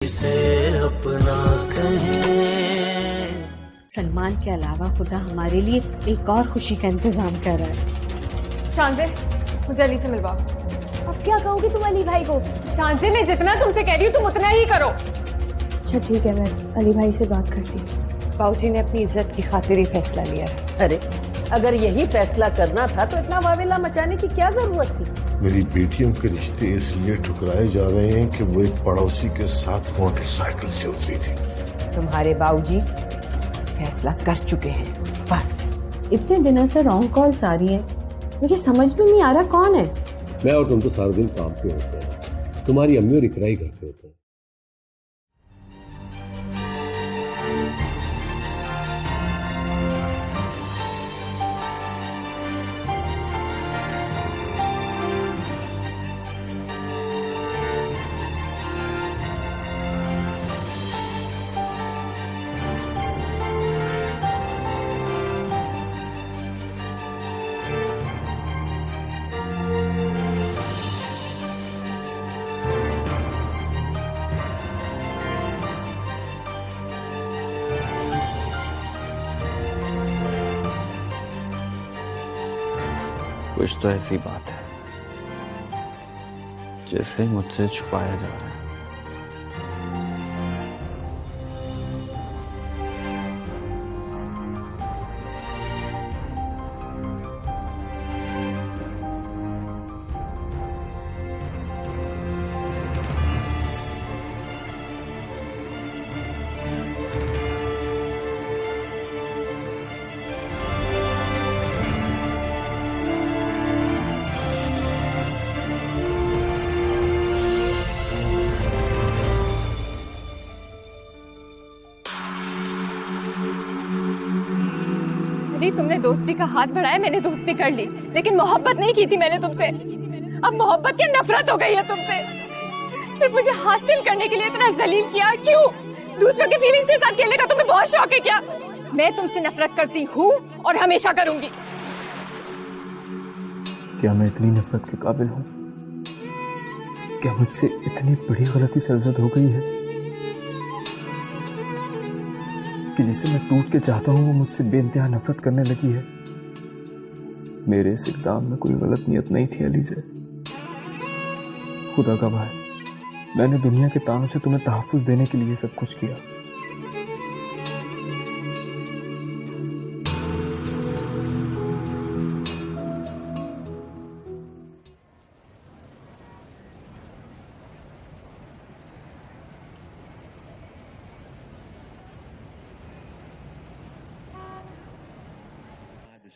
जिसे अपना कहे। सलमान के अलावा खुदा हमारे लिए एक और खुशी का इंतजाम कर रहा है। शांजे, मुझे अली से मिलवा। अब क्या कहोगी तुम अली भाई को? शांजे, मैं जितना तुमसे कह रही हूँ तुम उतना ही करो। अच्छा ठीक है, मैं अली भाई से बात करती हूँ। बाबूजी ने अपनी इज्जत की खातिर ही फैसला लिया है। अरे अगर यही फैसला करना था तो इतना वावेला मचाने की क्या जरूरत थी? मेरी बेटियों के रिश्ते इसलिए ठुकराए जा रहे हैं कि वो एक पड़ोसी के साथ मोटरसाइकिल से उतरी थी। तुम्हारे बाबूजी फैसला कर चुके हैं, बस। इतने दिनों से रॉन्ग कॉल्स आ रही है, मुझे समझ में नहीं आ रहा कौन है। मैं और तुम तो सारा दिन काम पे होते हैं, तुम्हारी अम्मी और इकराई घर पे होते हैं। कुछ तो ऐसी बात है जिसे मुझसे छुपाया जा रहा है। तुमने दोस्ती का हाथ बढ़ाया, मैंने दोस्ती कर ली, लेकिन मोहब्बत नहीं की थी मैंने तुमसे। अब मोहब्बत की नफरत हो गई है तुमसे। सिर्फ मुझे हासिल करने के लिए इतना जलील किया। क्यों? दूसरों के फीलिंग्स के साथ खेलने का तुम्हें बहुत शौक है क्या? मैं तुमसे नफरत करती हूँ और हमेशा करूंगी। क्या मैं इतनी नफरत के काबिल हूँ? क्या मुझसे इतनी बड़ी गलती सरजद हो गई है कि जिसे मैं टूट के चाहता हूं वो मुझसे बेइंतहा नफरत करने लगी है? मेरे इस इक़दाम में कोई गलत नियत नहीं थी अली से। खुदा गवाह है, मैंने दुनिया के तानों से तुम्हें तहफ़्फ़ुज़ देने के लिए सब कुछ किया।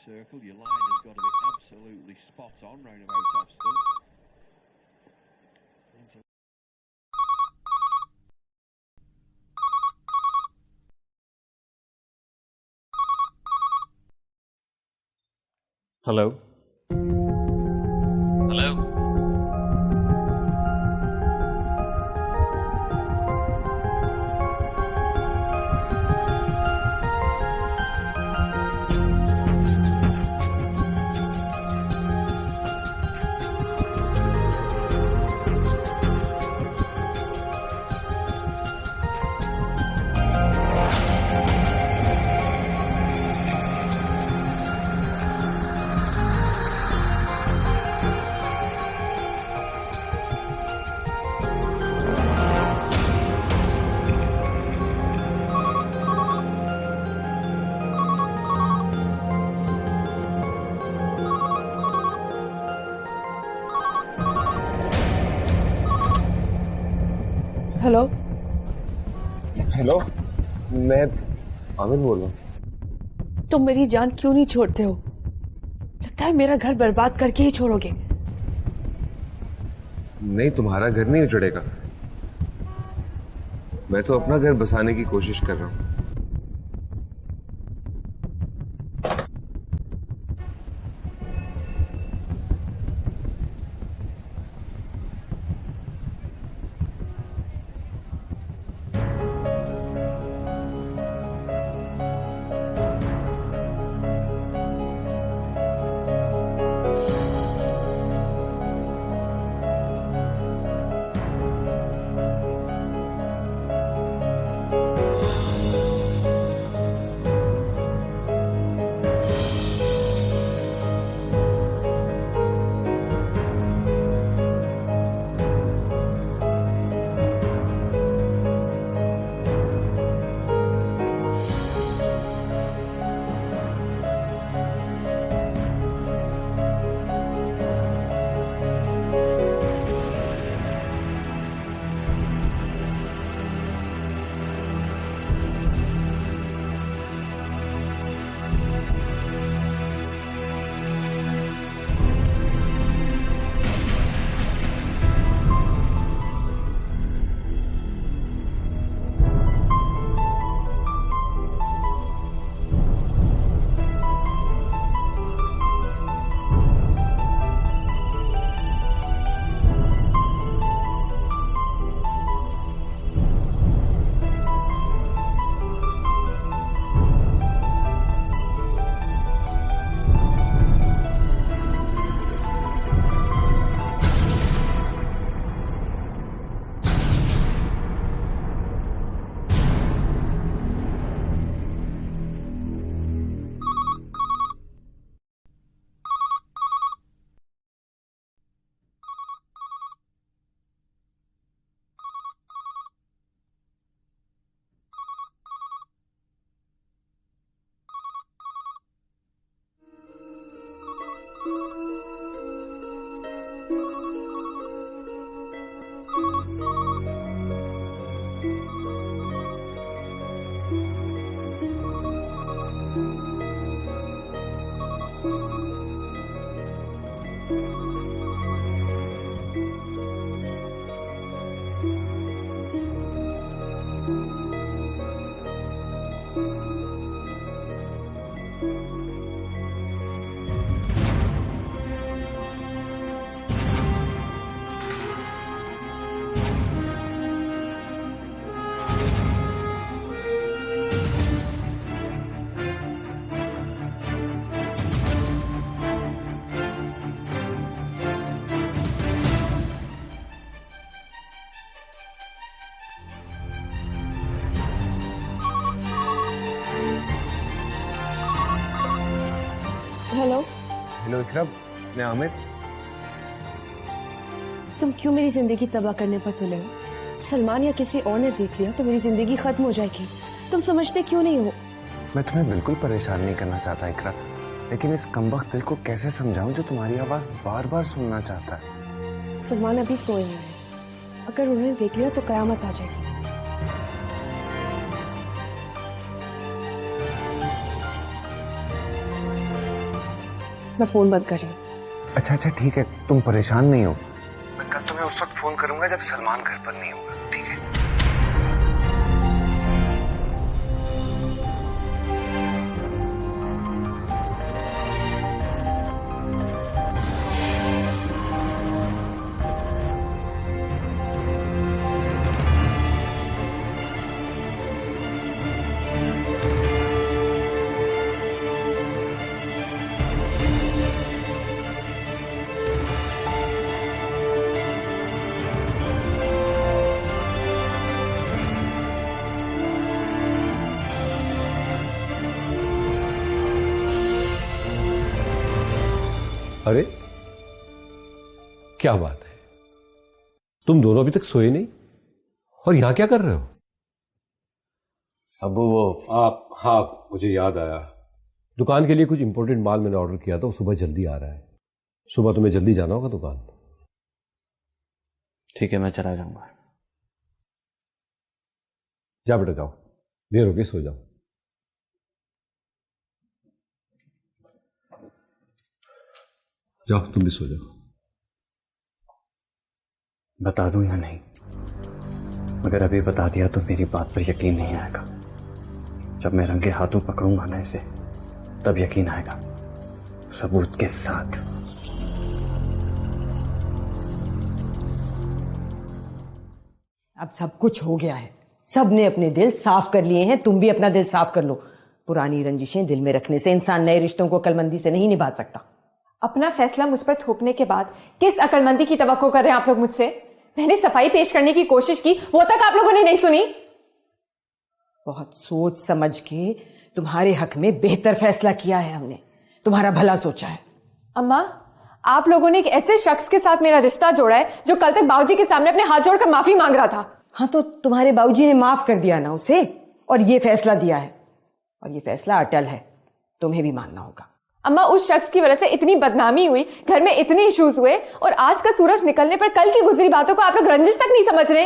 Circle, your line has got to be absolutely spot on round about off stump. Hello hello, hello hello, मैं आमिर बोल रहा हूँ। तुम मेरी जान क्यों नहीं छोड़ते हो? लगता है मेरा घर बर्बाद करके ही छोड़ोगे। नहीं, तुम्हारा घर नहीं उजड़ेगा। मैं तो अपना घर बसाने की कोशिश कर रहा हूँ। हेलो इकरा, मैं आमिर। तुम क्यों मेरी जिंदगी तबाह करने पर तुले हो? सलमान या किसी और ने देख लिया तो मेरी जिंदगी खत्म हो जाएगी। तुम समझते क्यों नहीं हो? मैं तुम्हें बिल्कुल परेशान नहीं करना चाहता इकरा, लेकिन इस कमबख्त दिल को कैसे समझाऊं जो तुम्हारी आवाज बार बार सुनना चाहता है। सलमान अभी सोए हुए हैं, अगर उन्हें देख लिया तो कयामत आ जाएगी। मैं फोन बंद कर रही हूँ। अच्छा ठीक है, तुम परेशान नहीं हो। मैं कल तुम्हें उस वक्त फोन करूंगा जब सलमान घर पर नहीं होगा, ठीक है? अरे क्या बात है, तुम दोनों अभी तक सोए नहीं और यहां क्या कर रहे हो? अबू वो आप, हाँ मुझे याद आया, दुकान के लिए कुछ इंपॉर्टेंट माल मैंने ऑर्डर किया था, वो सुबह जल्दी आ रहा है। सुबह तुम्हें जल्दी जाना होगा दुकान। ठीक है, मैं चला जाऊंगा। जा बेटा जाओ, देर हो गई, सो जाओ। जाओ तुम भी सो जाओ। बता दूं या नहीं? अगर अभी बता दिया तो मेरी बात पर यकीन नहीं आएगा। जब मैं रंगे हाथों पकड़ूंगा ना इसे, तब यकीन आएगा, सबूत के साथ। अब सब कुछ हो गया है, सब ने अपने दिल साफ कर लिए हैं, तुम भी अपना दिल साफ कर लो। पुरानी रंजिशें दिल में रखने से इंसान नए रिश्तों को अक्लमंदी से नहीं निभा सकता। अपना फैसला मुझ पर थोपने के बाद किस अक्लमंदी की तवक्को कर रहे हैं आप लोग मुझसे? मैंने सफाई पेश करने की कोशिश की, वो तक आप लोगों ने नहीं सुनी। बहुत सोच समझ के तुम्हारे हक में बेहतर फैसला किया है हमने, तुम्हारा भला सोचा है। अम्मा, आप लोगों ने एक ऐसे शख्स के साथ मेरा रिश्ता जोड़ा है जो कल तक बाबूजी के सामने अपने हाथ जोड़कर माफी मांग रहा था। हाँ तो तुम्हारे बाबूजी ने माफ कर दिया ना उसे, और ये फैसला दिया है, और ये फैसला अटल है, तुम्हें भी मानना होगा। अम्मा, उस शख्स की वजह से इतनी बदनामी हुई, घर में इतने इश्यूज हुए, और आज का सूरज निकलने पर कल की गुजरी बातों को आप लोग रंजिश तक नहीं समझ रहे।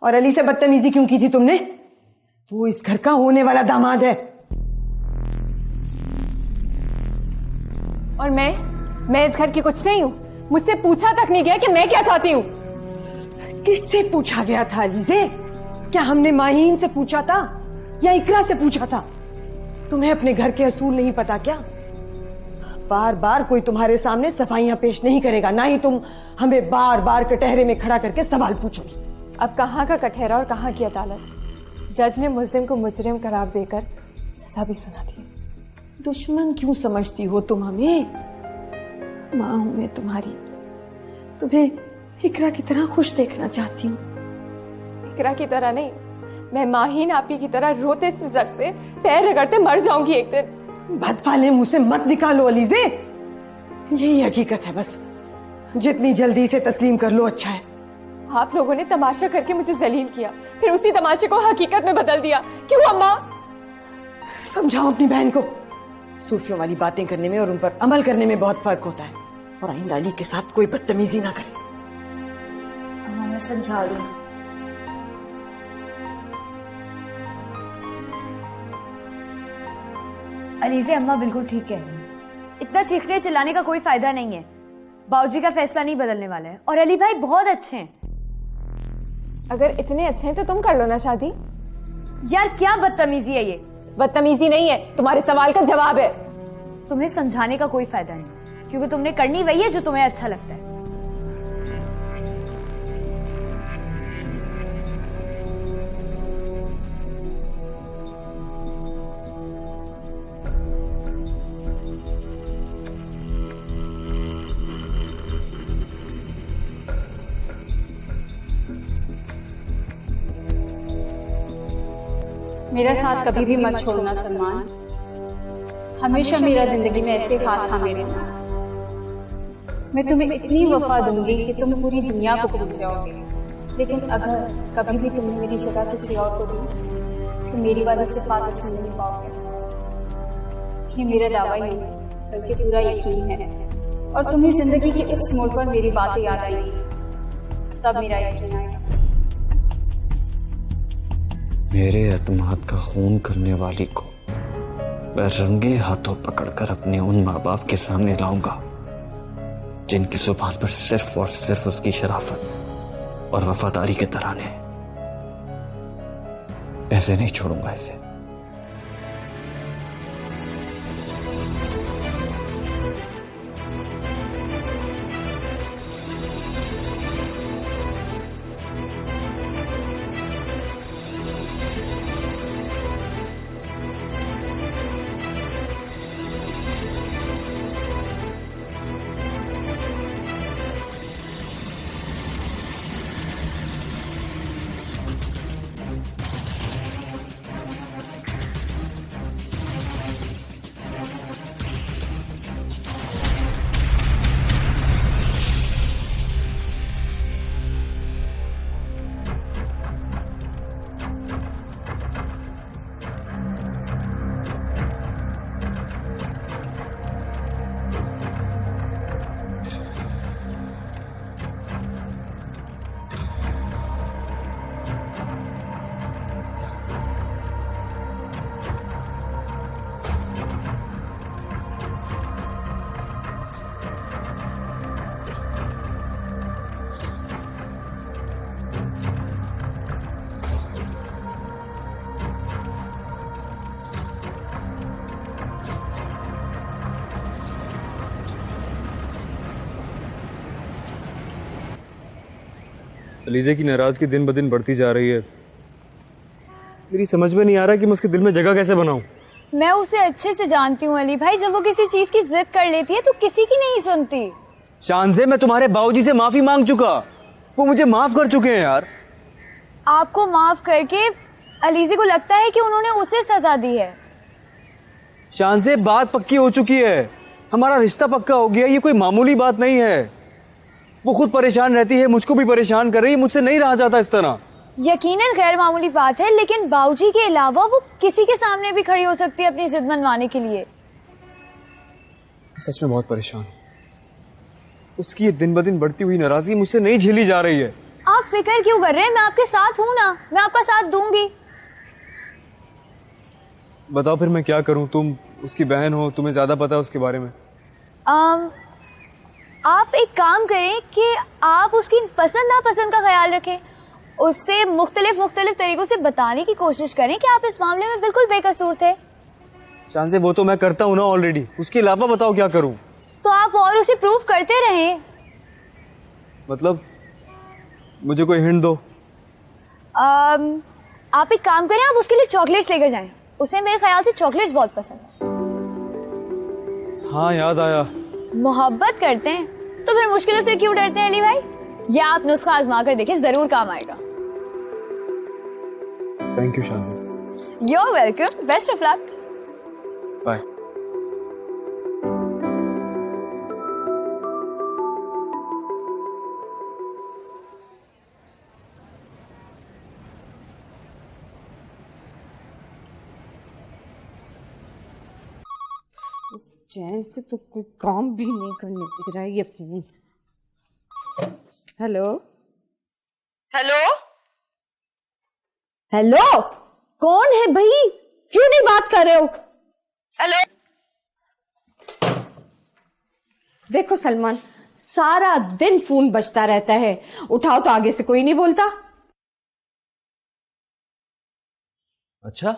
और अली से बदतमीजी क्यों की थी तुमने? वो इस घर का होने वाला दामाद है। और मैं इस घर की कुछ नहीं हूं। मुझसे पूछा तक नहीं गया कि मैं क्या चाहती हूं। किससे पूछा गया था अली से? क्या हमने माहीन से पूछा था या इकरा से पूछा था? तुम्हें अपने घर के असूल नहीं पता क्या? बार बार कोई तुम्हारे सामने सफाइयां पेश नहीं करेगा, ना ही तुम हमें बार बार कटहरे में खड़ा करके सवाल पूछोगी। अब कहां का कटहरा और कहां की अदालत? जज ने मुल्जिम को मुजरिम करार देकर सजा भी सुना दी। दुश्मन क्यों समझती हो तुम हमें? मां हूं मैं तुम्हारी, तुम्हें इकरा की तरह खुश देखना चाहती हूँ। इकरा की तरह नहीं, मैं माहीन आपी की तरह रोते सिसकते पैर रगड़ते मर जाऊंगी एक दिन। बदफाले मुंह से मत निकालो अलीज़े, यही हकीकत है बस। जितनी जल्दी से तस्लीम कर लो अच्छा है। आप लोगों ने तमाशा करके मुझे जलील किया, फिर उसी तमाशे को हकीकत में बदल दिया। क्यों अम्मा? समझाओ अपनी बहन को, सूफियों वाली बातें करने में और उन पर अमल करने में बहुत फर्क होता है। और आइंदा अली के साथ कोई बदतमीजी ना करे। अम्मा मैं समझा रही हूँ। अलीज़े अम्मा बिल्कुल ठीक कह रही है, इतना चीखने चिल्लाने का कोई फायदा नहीं है। बाबूजी का फैसला नहीं बदलने वाला है, और अली भाई बहुत अच्छे हैं। अगर इतने अच्छे हैं तो तुम कर लो ना शादी। यार क्या बदतमीजी है ये? बदतमीजी नहीं है, तुम्हारे सवाल का जवाब है। तुम्हें समझाने का कोई फायदा नहीं, क्योंकि तुमने करनी वही है जो तुम्हें अच्छा लगता है। मेरा साथ कभी भी मत छोड़ना सलमान। हमेशा मेरा जिंदगी में ऐसे हाथ थामे रहना। मैं तुम्हें इतनी वफा दूंगी कि तुम पूरी दुनिया को भूल जाओगे, लेकिन अगर कभी भी तुमने मेरी जगह किसी और को दी तो मेरी वजह से वापस नहीं मिल पाओगे। ये मेरा दावा ही नहीं बल्कि पूरा यकीन है, और तुम्हें जिंदगी के इस मोड़ पर मेरी बातें याद आएंगी, तब मेरा यकीन आएगा। मेरे एतमाद का खून करने वाली को मैं रंगे हाथों पकड़कर अपने उन माँ बाप के सामने लाऊंगा जिनकी जुबान पर सिर्फ और सिर्फ उसकी शराफत और वफादारी के तराने हैं। ऐसे नहीं छोड़ूंगा इसे। अलीज़ा की नाराजगी दिन ब दिन बढ़ती जा रही है। मेरी समझ में नहीं आ रहा कि मैं उसके दिल में जगह कैसे बनाऊं। मैं उसे अच्छे से जानती हूँ अली भाई, जब वो किसी चीज की जिद कर लेती है तो किसी की नहीं सुनती। शानज़े, मैं तुम्हारे बाबूजी से माफी मांग चुका, वो मुझे माफ कर चुके हैं यार। आपको माफ करके अलीज़ा को लगता है कि उन्होंने उसे सजा दी है। शानज़े, बात पक्की हो चुकी है, हमारा रिश्ता पक्का हो गया, ये कोई मामूली बात नहीं है। वो खुद परेशान रहती है, मुझको भी परेशान कर रही है, मुझसे नहीं रहा जाता इस तरह। यकीनन गैर मामूली बात है, लेकिन बाबूजी के अलावा वो किसी के सामने भी खड़ी हो सकती है अपनी जिद मनवाने के लिए। सच में बहुत परेशान हूं। उसकी ये दिन ब दिन बढ़ती हुई नाराजगी मुझसे नहीं झेली जा रही है। आप फिक्र क्यों कर रहे हैं, मैं आपके साथ हूँ ना, मैं आपका साथ दूंगी। बताओ फिर मैं क्या करूं, तुम उसकी बहन हो, तुम्हें ज्यादा पता है उसके बारे में। आप एक काम करें कि आप उसकी पसंद नापसंद का ख्याल रखें, उससे मुख्तलिफ तरीकों से बताने की कोशिश करें कि आप इस मामले में बिल्कुल बेकसूर थे। शानज़े, वो तो मैं करता हूँ ना ऑलरेडी, उसके अलावा बताओ क्या करूँ। तो आप और उसे प्रूव करते रहें। मतलब मुझे कोई हिंट दो। आप एक काम करें, आप उसके लिए चॉकलेट्स लेकर जाएं, उसे मेरे ख्याल से चॉकलेट्स बहुत पसंद है। हाँ याद आया। मोहब्बत करते हैं तो फिर मुश्किलों से क्यों डरते हैं अली भाई? ये आप नुस्खा आजमा कर देखिए, जरूर काम आएगा। Thank you Shanze. You're welcome. Best of luck. Bye. चैन से तो कोई काम भी नहीं करने दे रहा है ये फोन। हेलो हेलो हेलो, कौन है भाई? क्यों नहीं बात कर रहे हो? हेलो। देखो सलमान, सारा दिन फोन बजता रहता है, उठाओ तो आगे से कोई नहीं बोलता। अच्छा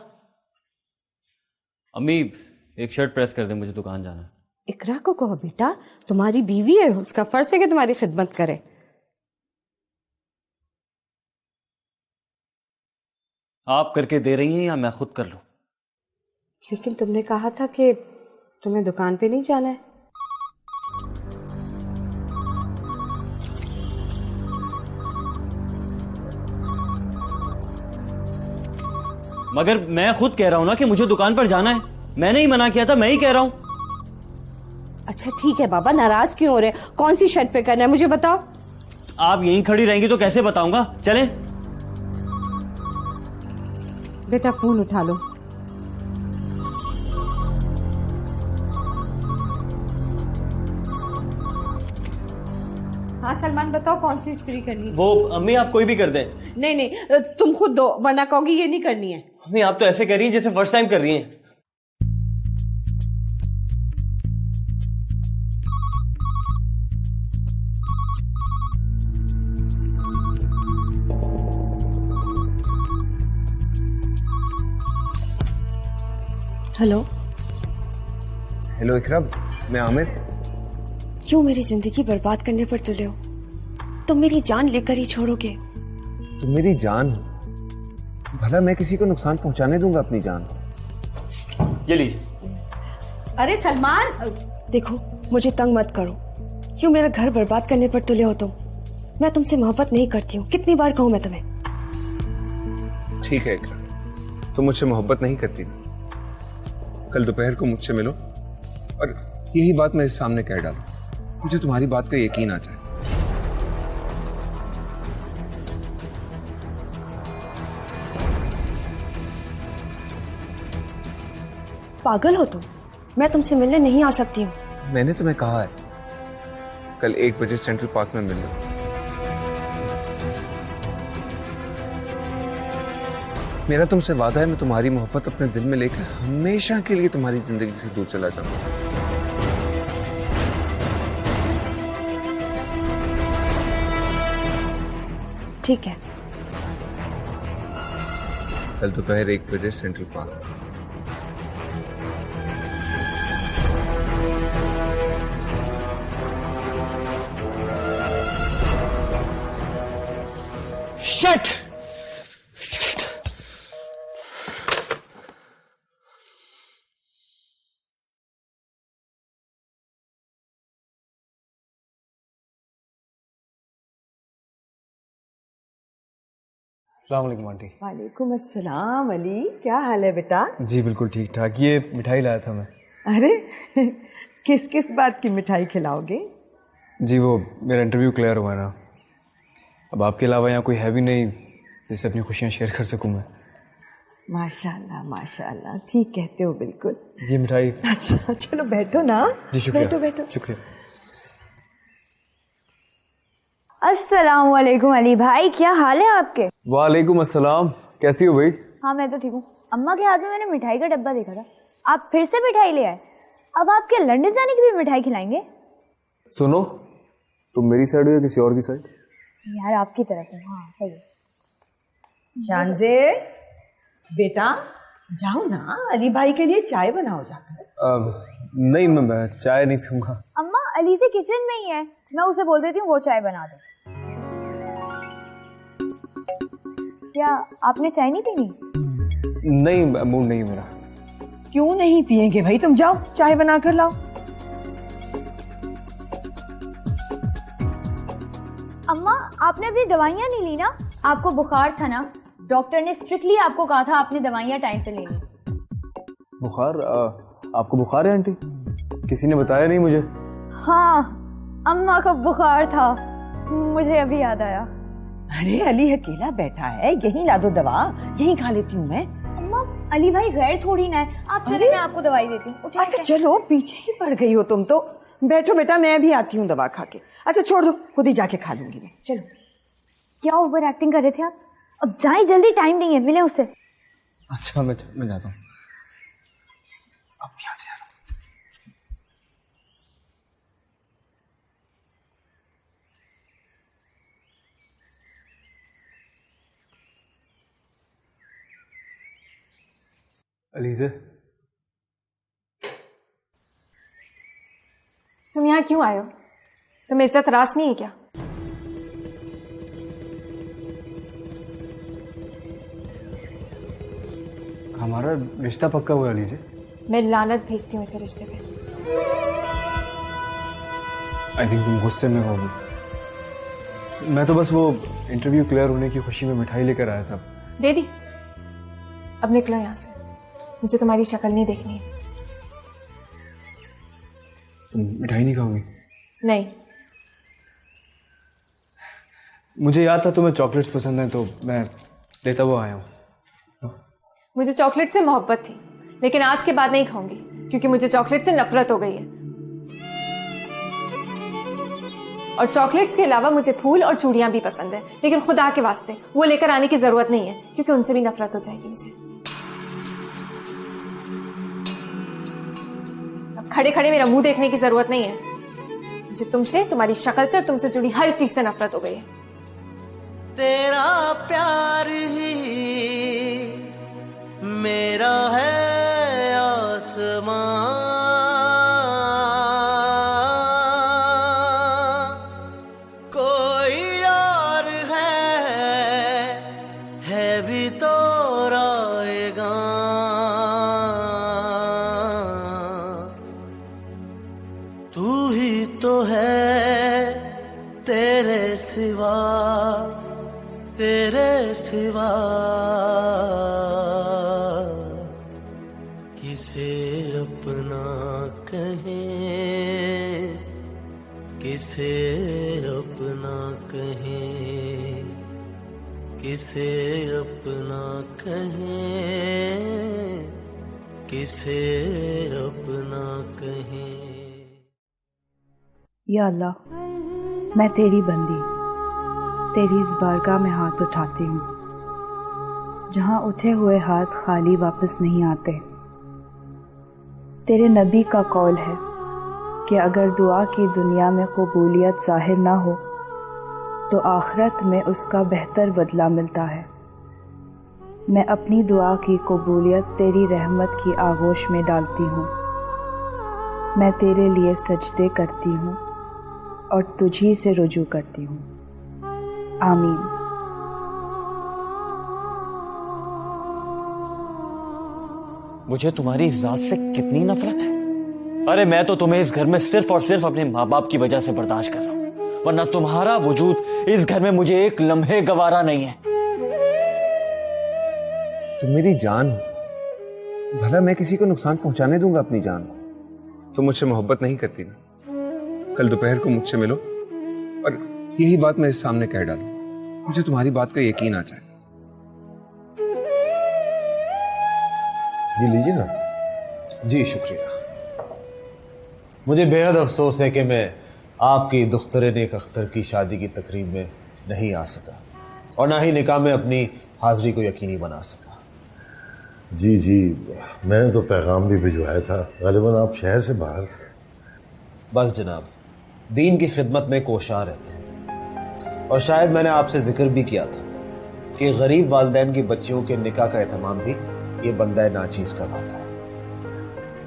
अम्मी, एक शर्ट प्रेस कर दे, मुझे दुकान जाना है। इकरा को कहो बेटा, तुम्हारी बीवी है, उसका फर्ज है कि तुम्हारी खिदमत करे। आप करके दे रही हैं या मैं खुद कर लूं? लेकिन तुमने कहा था कि तुम्हें दुकान पे नहीं जाना है। मगर मैं खुद कह रहा हूँ ना कि मुझे दुकान पर जाना है। मैंने ही मना किया था, मैं ही कह रहा हूँ। अच्छा ठीक है बाबा, नाराज क्यों हो रहे? कौन सी शर्ट पे करना है मुझे बताओ। आप यहीं खड़ी रहेंगी तो कैसे बताऊंगा? चलें। बेटा फोन उठा लो। हाँ सलमान बताओ कौन सी इस्त्री करनी है? वो अम्मी आप कोई भी कर दें। नहीं नहीं तुम खुद दो, वरना कहोगी ये नहीं करनी है। अम्मी आप तो ऐसे कर रही हैं जैसे फर्स्ट टाइम कर रही हैं। हेलो हेलो इकरा, मैं आमिर। क्यों मेरी जिंदगी बर्बाद करने पर तुले हो? तुम मेरी जान लेकर ही छोड़ोगे? तुम मेरी जान हो, भला मैं किसी को नुकसान पहुंचाने दूंगा अपनी जान? ये लीजिए। अरे सलमान देखो, मुझे तंग मत करो। क्यों मेरा घर बर्बाद करने पर तुले हो तुम? मैं तुमसे मोहब्बत नहीं करती हूँ, कितनी बार कहूँ मैं तुम्हें? ठीक है इकरा, तुम मुझसे मोहब्बत नहीं करती। कल दोपहर को मुझसे मिलो और यही बात मेरे सामने कह डालो, मुझे तुम्हारी बात का यकीन आ जाए। पागल हो तुम? मैं तुमसे मिलने नहीं आ सकती हूँ। मैंने तुम्हें कहा है कल 1 बजे सेंट्रल पार्क में मिलना। मेरा तुमसे वादा है, मैं तुम्हारी मोहब्बत अपने दिल में लेकर हमेशा के लिए तुम्हारी जिंदगी से दूर चला जाऊंगा। ठीक है। कल दोपहर 1 बजे सेंट्रल पार्क। शट! अस्सलाम वालेकुम आंटी। वालेकुम अस्सलाम अली, क्या हाल है बेटा? जी बिल्कुल ठीक ठाक। ये मिठाई लाया था मैं। अरे किस किस बात की मिठाई खिलाओगे? जी वो मेरा इंटरव्यू क्लियर हुआ ना, अब आपके अलावा यहाँ कोई है भी नहीं जिससे अपनी खुशियाँ शेयर कर सकूँ मैं। माशाल्लाह माशाल्लाह, ठीक कहते हो बिल्कुल। ये मिठाई। अच्छा चलो बैठो ना। जी शुक्रिया। बैठो बैठो। शुक्रिया। अस्सलाम वालेकुम अली भाई, क्या हाल है आपके? वालेकुम अस्सलाम, कैसी हो भाई? हाँ मैं तो ठीक हूँ। अम्मा के हाथ में मैंने मिठाई का डब्बा देखा था, आप फिर से मिठाई ले आए। अब आप क्या लंदन जाने की भी मिठाई खिलाएंगे? सुनो, तुम मेरी साइड हो या किसी और की साइड? यार आपकी तरफ है। हाँ सही है। शानजे बेटा जाओ ना, अली भाई के लिए चाय बनाओ जाकर। नहीं मैं चाय नहीं पीऊंगा। अम्मा अली से किचन में ही है, मैं उसे बोल देती हूँ वो चाय बना दे। क्या आपने चाय नहीं पीनी? नहीं मूड नहीं मेरा। क्यों नहीं पिएंगे भाई, तुम जाओ चाय बना कर लाओ। अम्मा आपने अपनी दवाइयाँ नहीं ली ना? आपको बुखार था ना, डॉक्टर ने स्ट्रिक्टली आपको कहा था आपने दवाइयाँ टाइम पे लेनी। बुखार? आपको बुखार है आंटी? किसी ने बताया नहीं मुझे। हाँ अम्मा को बुखार था, मुझे अभी याद आया। अरे अली अकेला बैठा है, यहीं ला दो दवा, यहीं खा लेती हूँ मैं। अम्मा अली भाई गैर थोड़ी ना है, आप चले मैं आपको दवाई देती हूँ। अच्छा चलो, पीछे ही पड़ गई हो तुम तो। बैठो बेटा, मैं भी आती हूँ दवा खा के। अच्छा छोड़ दो, खुद ही जाके खा लूंगी मैं। चलो। क्या ओवर एक्टिंग कर रहे थे आप? अब जाए जल्दी, टाइम नहीं है, मिले उससे। अच्छा मैं जाता हूँ। अब यहाँ से आ रहा हूँ। अलीज़े, तुम यहाँ क्यों आए हो? तुम्हें इज्जत रास नहीं है क्या? हमारा रिश्ता पक्का हुआ अलीज़े। मैं लानत भेजती हूँ इस रिश्ते पे। आई थिंक तुम गुस्से में हो। मैं तो बस वो इंटरव्यू क्लियर होने की खुशी में मिठाई लेकर आया था। दे दी? अब निकलो यहाँ से, मुझे तुम्हारी शक्ल नहीं देखनी है। तुम मिठाई नहीं खाओगी? नहीं। मुझे याद था तुम्हें चॉकलेट्स पसंद है तो मैं लेता हुआ आया हूँ। मुझे चॉकलेट से मोहब्बत थी, लेकिन आज के बाद नहीं खाऊंगी क्योंकि मुझे चॉकलेट से नफरत हो गई है। और चॉकलेट्स के अलावा मुझे फूल और चूड़ियां भी पसंद है, लेकिन खुदा के वास्ते वो लेकर आने की जरूरत नहीं है क्योंकि उनसे भी नफरत हो जाएगी मुझे। अब खड़े खड़े मेरा मुंह देखने की जरूरत नहीं है। मुझे तुमसे, तुम्हारी शक्ल से और तुमसे जुड़ी हर चीज से नफरत हो गई है। तेरा प्यार ही मेरा है आसमां, कोई और है भी तो रोएगा। तू ही तो है तेरे सिवा, तेरे सिवा किसे अपना कहें, किसे अपना कहें, किसे अपना कहें, किसे अपना कहें। या अल्लाह, मैं तेरी बंदी तेरी इस बारगाह में हाथ उठाती हूँ जहाँ उठे हुए हाथ खाली वापस नहीं आते। तेरे नबी का कौल है कि अगर दुआ की दुनिया में कबूलियत ज़ाहिर ना हो तो आखिरत में उसका बेहतर बदला मिलता है। मैं अपनी दुआ की कबूलियत तेरी रहमत की आगोश में डालती हूँ। मैं तेरे लिए सजदे करती हूँ और तुझी से रुजू करती हूँ। आमीन। मुझे तुम्हारी जात से कितनी नफरत है। अरे मैं तो तुम्हें इस घर में सिर्फ और सिर्फ अपने माँ बाप की वजह से बर्दाश्त कर रहा हूं, वरना तुम्हारा वजूद इस घर में मुझे एक लम्हे गवारा नहीं है। तुम मेरी जान हो, भला मैं किसी को नुकसान पहुंचाने दूंगा अपनी जान को? तुम मुझसे मोहब्बत नहीं करती ना? कल दोपहर को मुझसे मिलो और यही बात मेरे सामने कह डालो, मुझे तुम्हारी बात का यकीन आ जाए। ये लीजिए ना। जी शुक्रिया। मुझे बेहद अफसोस है कि मैं आपकी दुख्तर नेक अख्तर की शादी की तकरीब में नहीं आ सका और ना ही निकाह में अपनी हाजिरी को यकीनी बना सका। जी जी, मैंने तो पैगाम भी भिजवाया था, ग़ालिबन आप शहर से बाहर थे। बस जनाब, दीन की खिदमत में कोशां रहते हैं। और शायद मैंने आपसे जिक्र भी किया था कि गरीब वालिदैन की बच्चियों के निकाह का एहतमाम भी ये बंदा नाचीज करवाता है।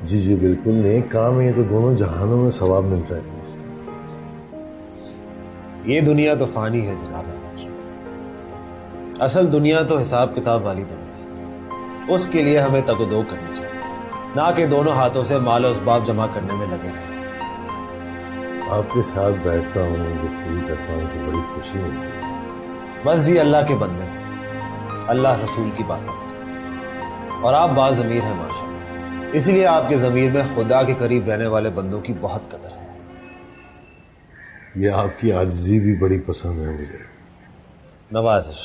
जी जी बिल्कुल, नेक काम है, ये तो दोनों जहानों में सवाब मिलता है। ये दुनिया तो फानी है जनाब अहमद, असल दुनिया तो हिसाब किताब वाली दुनिया है। उसके लिए हमें तगदो करनी चाहिए, ना कि दोनों हाथों से माल उसबाब जमा करने में लगे रहे। आपके साथ बैठता हूँ, गुफ्तगू करता हूँ तो बड़ी खुशी मिलती है। बस जी, अल्लाह के बंदे हैं, अल्लाह रसूल की बातें करते हैं और आप बाज़मीर हैं माशाअल्लाह, इसलिए आपके ज़मीर में खुदा के करीब रहने वाले बंदों की बहुत कदर है। ये आपकी आजिज़ी भी बड़ी पसंद है मुझे। नवाजिश।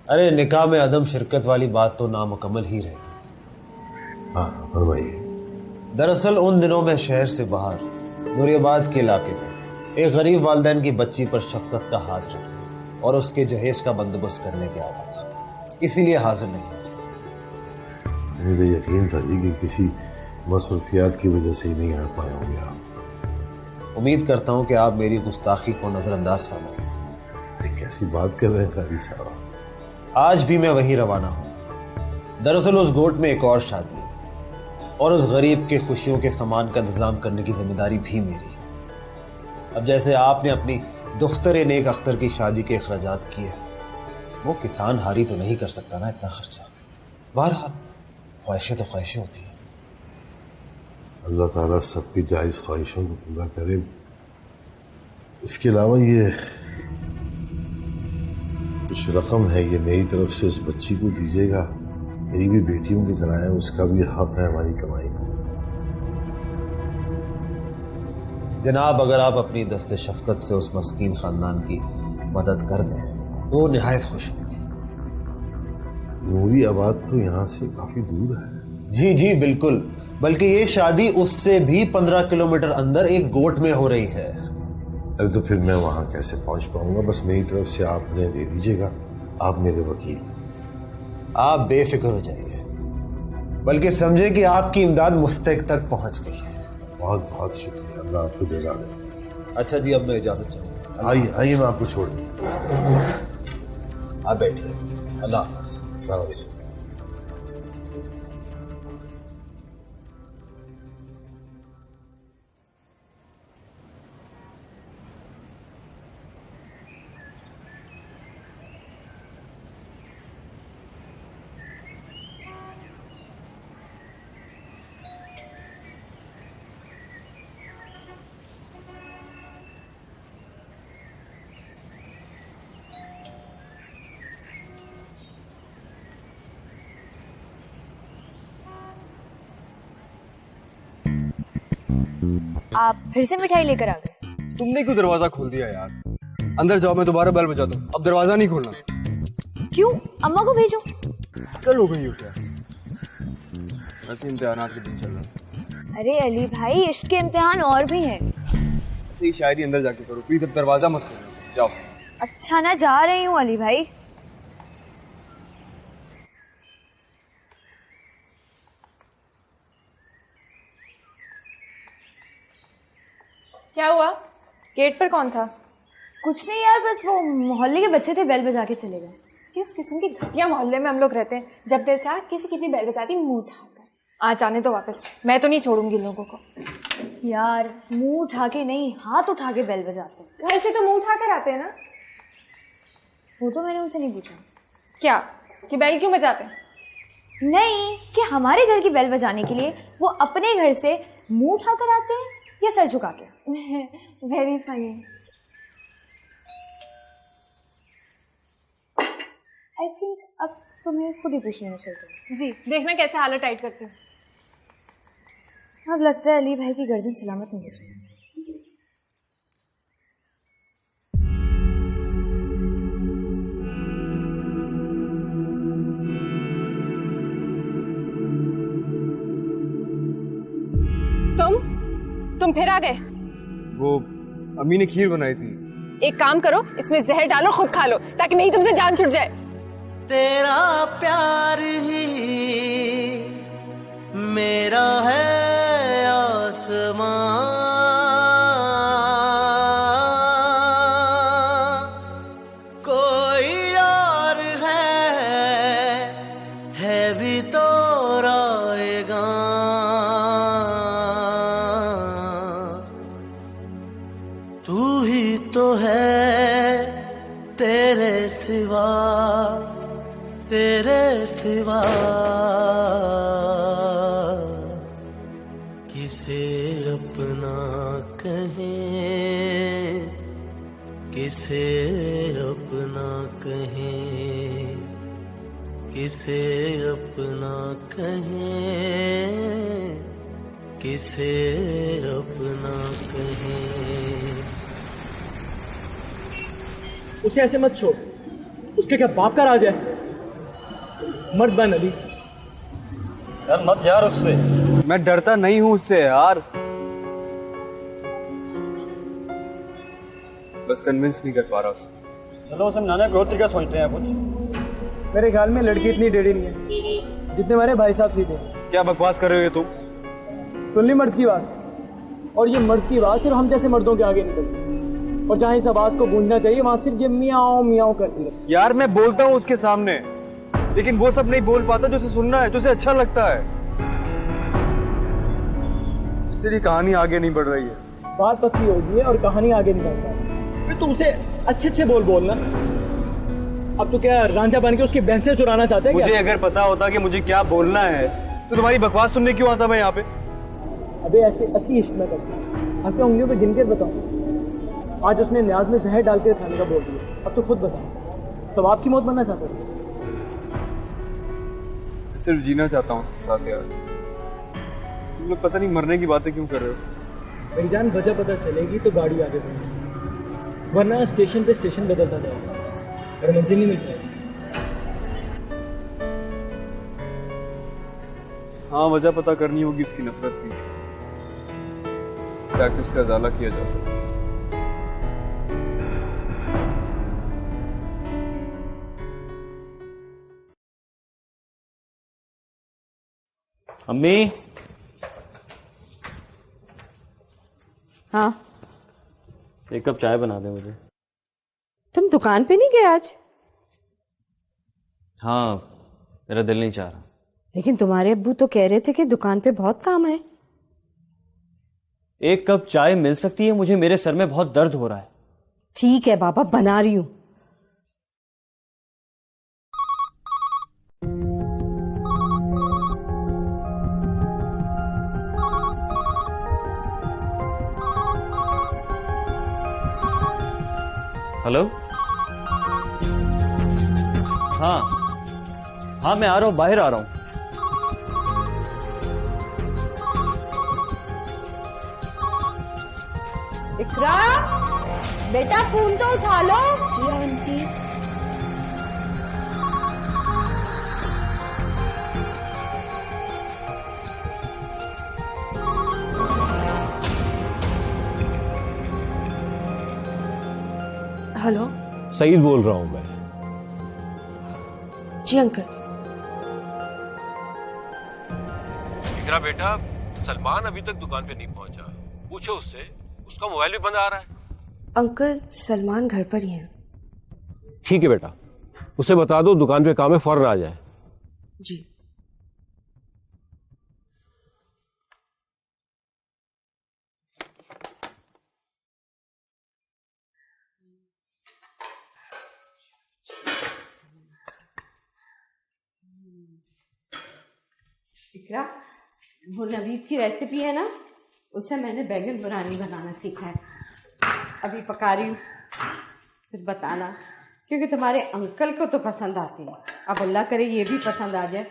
अरे निकाह में अदम शिरकत वाली बात तो नामुकम्मल ही रह गई। हाँ फरमाइए। दरअसल उन दिनों में शहर से बाहर नूरियाबाद के इलाके में एक गरीब वालिदैन की बच्ची पर शफकत का हाथ रखने और उसके जहेज का बंदोबस्त करने के आया था, इसीलिए हाजिर नहीं हो सका। मुझे यकीन था जी कि किसी मसरूफियात की वजह से ही नहीं आ पाए होंगे आप। उम्मीद करता हूँ कि आप मेरी गुस्ताखी को नजरअंदाज फरमाएंगे। कैसी बात कर रहे हैं कारी साहब? आज भी मैं वहीं रवाना हूँ। दरअसल उस गोट में एक और शादी है और उस गरीब के खुशियों के सामान का इंतजाम करने की जिम्मेदारी भी मेरी है। अब जैसे आपने अपनी दुख्तर नेक अख्तर की शादी के अखराजात किए, वो किसान हारी तो नहीं कर सकता ना इतना खर्चा। बहरहाल ख्वाहिशें तो ख्वाहिशें होती हैं। अल्लाह ताला सबकी जायज़ ख्वाहिशों को पूरा करे। इसके अलावा ये कुछ रकम है, ये मेरी तरफ से उस बच्ची को दीजिएगा, मेरी भी बेटियों की तरह है, उसका भी हक है हमारी कमाई में। जनाब, अगर आप अपनी दस्ते शफकत से उस मस्कीन खानदान की मदद कर दें तो निहायत खुश होंगे। नूरी आबाद तो यहाँ से काफी दूर है। जी जी बिल्कुल, बल्कि ये शादी उससे भी 15 किलोमीटर अंदर एक गोट में हो रही है। अरे तो फिर मैं वहां कैसे पहुंच पाऊंगा? बस मेरी तरफ से आप उन्हें दे दीजिएगा, आप मेरे वकील। आप बेफिक्र हो जाइए, बल्कि समझे कि आपकी इमदाद मुस्तक तक पहुंच गई है। बहुत बहुत शुक्रिया, अल्लाह आपको जज़ा दे। अच्छा जी, अब मैं इजाजत चाहूँगा। आइए आइए, मैं आपको छोड़ दूँ। आप बैठिए। अल्लाह हाफ़िज़। आप फिर से मिठाई लेकर आ गए? तुमने क्यों दरवाजा खोल दिया यार? अंदर जाओ, मैं दोबारा बेल बजा दूं। अब दरवाजा नहीं खोलना। क्यों? अम्मा को भेजो। कल हो गई हो क्या? ऐसे इम्तिहानात के दिन चल रहा है। अरे अली भाई, इश्क के इम्तिहान और भी हैं। अच्छा, ये शायरी अंदर जाके करो प्लीज, अब दरवाजा मत खोलो। जाओ। अच्छा ना, जा रही हूँ अली भाई। क्या हुआ? गेट पर कौन था? कुछ नहीं यार, बस वो मोहल्ले के बच्चे थे, बेल बजा के चले गए। किस किस्म की घटिया मोहल्ले में हम लोग रहते हैं, जब देर चाह किसी की भी बेल बजाती मुंह उठाकर। आज आने तो वापस, मैं तो नहीं छोड़ूंगी लोगों को। यार मुंह उठा के नहीं, हाथ उठा के बेल बजाते हैं। घर से तो मुंह उठा कर आते हैं ना। वो तो मैंने उनसे नहीं पूछा। क्या कि बेल क्यों बजाते हैं? नहीं, कि हमारे घर की बेल बजाने के लिए वो अपने घर से मुंह उठा कर आते हैं या सर झुका के? Very funny. आई थिंक अब तुम्हें खुद ही पूछ लेना चाहिए। जी, देखना कैसे हालत टाइट करती हूँ। अब लगता है अली भाई की गर्दन सलामत नहीं बची। तुम फिर आ गए? वो अम्मी ने खीर बनाई थी। एक काम करो, इसमें जहर डालो, खुद खा लो, ताकि मेरी तुमसे जान छुट जाए। तेरा प्यार ही मेरा है आसमां, कोई और है भी तो राएगा। तू ही तो है, तेरे सिवा किसे अपना कहें, किसे अपना कहें, किसे अपना कहें, किसे अपना कहें। उसे ऐसे मत छोड़, उसके क्या बाप का राज है? मर्द बन अली। यार मत यार उससे। मैं डरता नहीं हूँ उससे यार, बस कन्विंस नहीं कर पा रहा उसे। चलो उसे मनाने का तरीका सोचते हैं कुछ। मेरे ख्याल में लड़की इतनी टेढ़ी नहीं है जितने हमारे भाई साहब सीधे। क्या बकवास कर रहे हो तुम? सुन ली मर्द की आवाज, और ये मर्द की आवाज सिर्फ हम जैसे मर्दों के आगे निकलती, और जहाँ इस आवाज को गूंजना चाहिए वहां सिर्फ ये मियाओ मियाओ करती है। यार मैं बोलता हूँ उसके सामने, लेकिन वो सब नहीं बोल पाता जो उसे सुनना है, जो उसे अच्छा लगता है। इसलिए कहानी आगे नहीं बढ़ रही है। बात पक्की होगी है और कहानी आगे नहीं बढ़ रही। तो उसे अच्छे अच्छे बोलना। अब तो क्या रांझा बन के उसकी भैंसें चुराना चाहते हैं? मुझे अगर पता होता कि मुझे क्या बोलना है तो तुम्हारी बकवास सुनने क्यों आता मैं यहाँ पे? अबे ऐसे 80 इश्क में करता। आपके उंगलियों पे गिनकर बताऊं, आज उसने न्याज में जहर डाल के खाने का बोल दिया। अब तो खुद बताओ, सवाब की मौत बनना चाहते थे? सिर्फ जीना चाहता हूँ उसके साथ यार। तुम लोग पता नहीं मरने की बातें क्यों कर रहे हो। मेरी जान वजह पता चलेगी तो गाड़ी आगे बढ़ेगी, वरना स्टेशन पे स्टेशन बदलता जाएगा और मंजिल नहीं मिल पाएगी। हाँ, वजह पता करनी होगी उसकी नफरत की, ताकि उसका इजाला किया जा सके। अम्मी। हाँ, एक कप चाय बना दे मुझे। तुम दुकान पे नहीं गए आज? हाँ, मेरा दिल नहीं चाह रहा। लेकिन तुम्हारे अब्बू तो कह रहे थे कि दुकान पे बहुत काम है। एक कप चाय मिल सकती है मुझे? मेरे सर में बहुत दर्द हो रहा है। ठीक है बाबा, बना रही हूं। हेलो। हाँ हाँ, मैं आ रहा हूँ, बाहर आ रहा हूँ। इकरा, बेटा फोन तो उठा लो। जी आंटी। हेलो। सईद बोल रहा हूं मैं। जी अंकल। इकरा बेटा, सलमान अभी तक दुकान पे नहीं पहुंचा, पूछो उससे। उसका मोबाइल भी बंद आ रहा है। अंकल, सलमान घर पर ही है। ठीक है बेटा, उसे बता दो दुकान पे काम है, फौरन आ जाए। जी। इकरा, वो नवीद की रेसिपी है ना, उससे मैंने बैगन बिरयानी बनाना सीखा है। अभी पका रही हूँ, फिर बताना, क्योंकि तुम्हारे अंकल को तो पसंद आती है। अब अल्लाह करे ये भी पसंद आ जाए।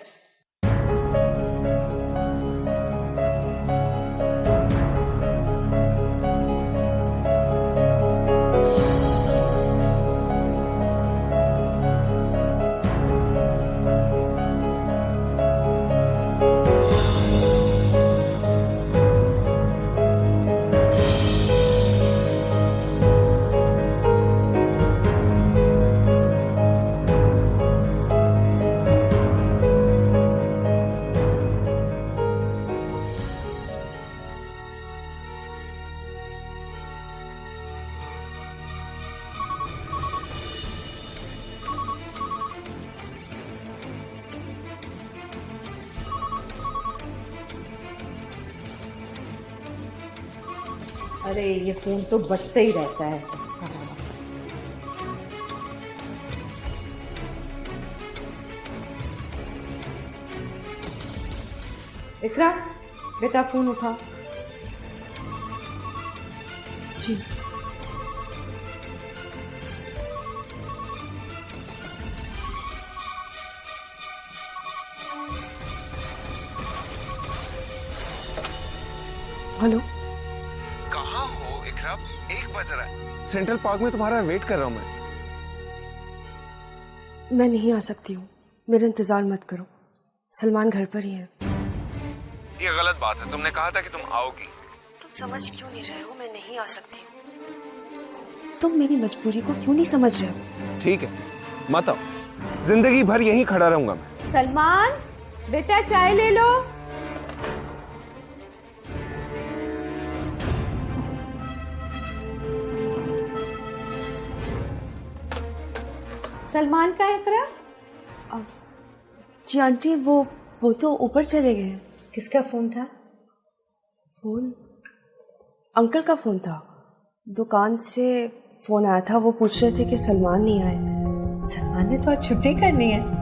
अरे ये फोन तो बजता ही रहता है। इकरा, बेटा फोन उठा। जी। हेलो। कहाँ हो इकरा? 1 बज रहा है। सेंट्रल पार्क में तुम्हारा वेट कर रहा हूँ मैं नहीं आ सकती हूँ, मेरा इंतजार मत करो। सलमान घर पर ही है। ये गलत बात है, तुमने कहा था कि तुम आओगी। तुम समझ क्यों नहीं रहे हो? मैं नहीं आ सकती हूँ। तुम मेरी मजबूरी को क्यों नहीं समझ रहे हो? ठीक है, मत आओ, जिंदगी भर यहीं खड़ा रहूंगा मैं। सलमान, बेटा चाय ले लो। सलमान का इकरा? जी आंटी, वो तो ऊपर चले गए। किसका फोन था? फोन अंकल का फोन था। दुकान से फोन आया था, वो पूछ रहे थे कि सलमान नहीं आए। सलमान ने तो आज छुट्टी करनी है।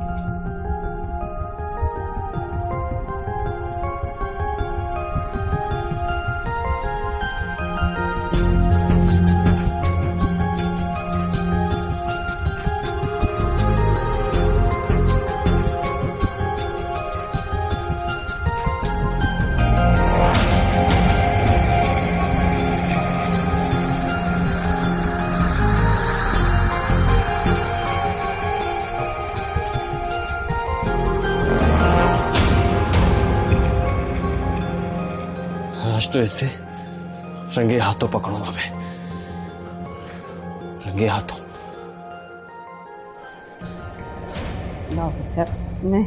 आज तो इसे रंगे हाथों पकड़ूंगा मैं, रंगे हाथों। लाओ बेटा, मैं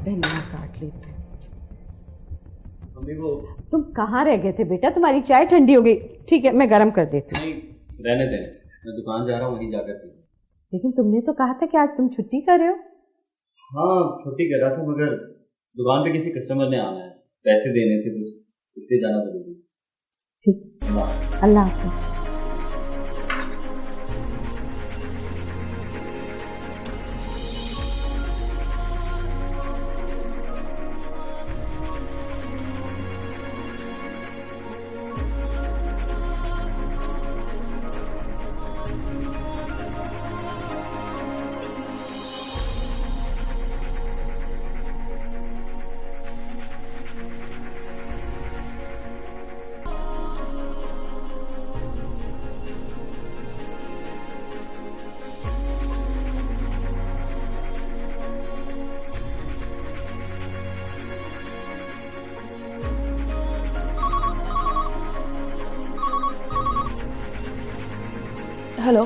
पहले काट लेती हूँ। तुम कहाँ रह गए थे बेटा? तुम्हारी चाय ठंडी हो गई। ठीक है, मैं गर्म कर देती हूँ। नहीं, रहने दें, मैं दुकान जा रहा हूँ, वहीं जाकर पी। लेकिन तुमने तो कहा था कि आज तुम छुट्टी कर रहे हो। हाँ, छुट्टी कर रहा था, मगर दुकान पे किसी कस्टमर ने आना है, पैसे देने थे, तो इसलिए जाना जरूरी। ठीक, अल्लाह हाफिज। हेलो,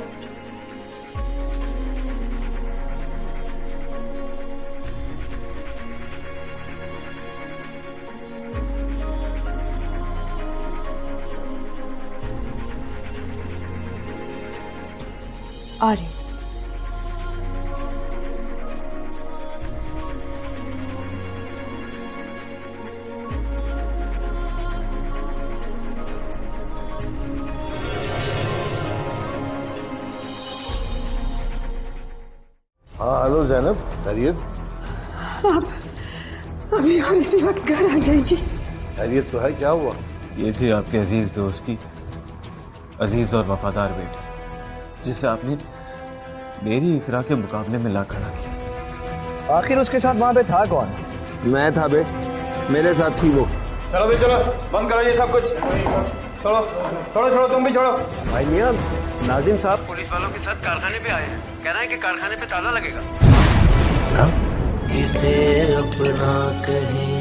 आ रही। हाँ हेलो ज़ैनब, खैरियत? आप अभी और इसी वक्त घर आ जाइए। खैरियत तो है, क्या हुआ? ये थी आपके अजीज दोस्त की अजीज और वफादार बेटी, जिसे आपने मेरी इकरा के मुकाबले में ला खड़ा किया। आखिर उसके साथ वहां पे था कौन? मैं था बे, मेरे साथ थी वो। चलो भी चलो, बंद करो ये सब कुछ। छोड़ो छोड़ो छोड़ो, तुम भी छोड़ो। भाई मियां, नाजिम साहब पुलिस वालों के साथ कारखाने पे आए हैं, कह रहा है कि कारखाने पे ताला लगेगा। इसे अपना कहें